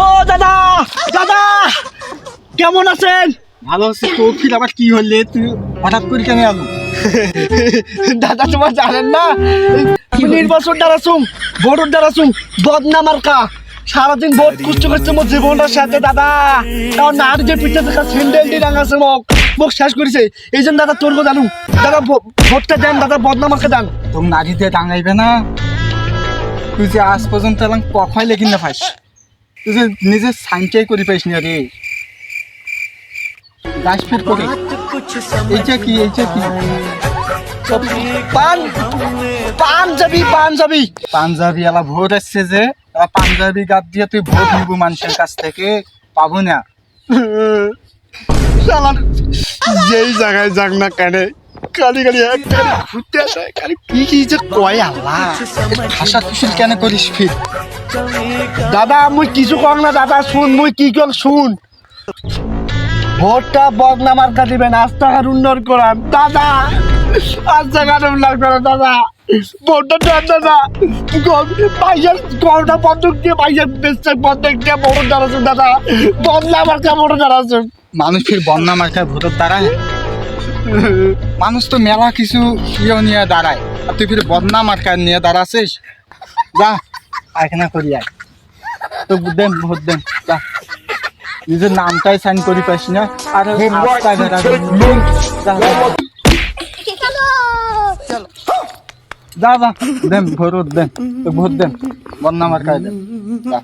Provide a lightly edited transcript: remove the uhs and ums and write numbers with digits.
ও দাদা দাদা কেমন আছেন? ভালো আছে তো। ফির আবার কি হলে তুই হঠাৎ করে কেন আলু? দাদা তোমার জানেন না নির্বাচন দ্বারাছুম ভোটের দ্বারাছুম বদনাম আর কা সারাদিন ভোট কুষ্ট করছে মোর জীবনটার সাথে দাদা। তাও নার যে পিঠে থাকা স্যান্ডেল দিয়ে রাঙাছে মোক মোক শেষ করেছে। এই জন্য দাদা তোর জানু দাদা ভোটটা দেন দাদা, বদনামাকে দেন। তুমি নারী দিয়ে টাঙাইবে না। তুই যে আজ পর্যন্ত এলাম কখাই লেখিন না পাইস, তুই যে নিজের সাইনটাই করি পাইস না রে। দাস ফিট করে এইটা কি পান পাঞ্জাবি পাঞ্জাবি পাঞ্জাবি এলা ভোট আসছে যে, এলা পাঞ্জাবি গাদ দিয়ে তুই ভোট নিব মানুষের কাছ থেকে, পাবো না। শালার যেই জায়গায় যাক না কেন খালি খালি একটা ঘুরতে আসে, খালি কি যে কয় আল্লাহ। ভাষা খুশিল কেন করিস ফির? দাদা মুই কিছু কম না দাদা, শুন মুই কি কর শুন। ভোটটা বদনামার কাটিবেন, রাস্তাঘাট উন্নয়ন করান দাদা, রাস্তাঘাট উন্নয়ন করান দাদা। ভোটটা দেন দাদা, পাইসার করোনা বন্ধক দিয়ে পাইসার বেচতে বন্ধক দিয়ে বড় দাঁড়াচ্ছেন দাদা, বদনামার কা বড় দাঁড়াচ্ছেন। মানুষ ফির বন্যা মার্কায় ভোটের দাঁড়ায়? মানুষ তো মেলা কিছু ইয়ে নিয়ে দাঁড়ায়, আর তুই ফির বন্যা মার্কায় নিয়ে দাঁড়াছিস? যা পায়খানা করি আয়, তো দেন ভোট দেন যা। নিজের নামটাই সাইন করি পাইস না, আর যা যা দেন ভোট দেন, তো ভোট দেন, বন্যা মার্কায় দেন যা।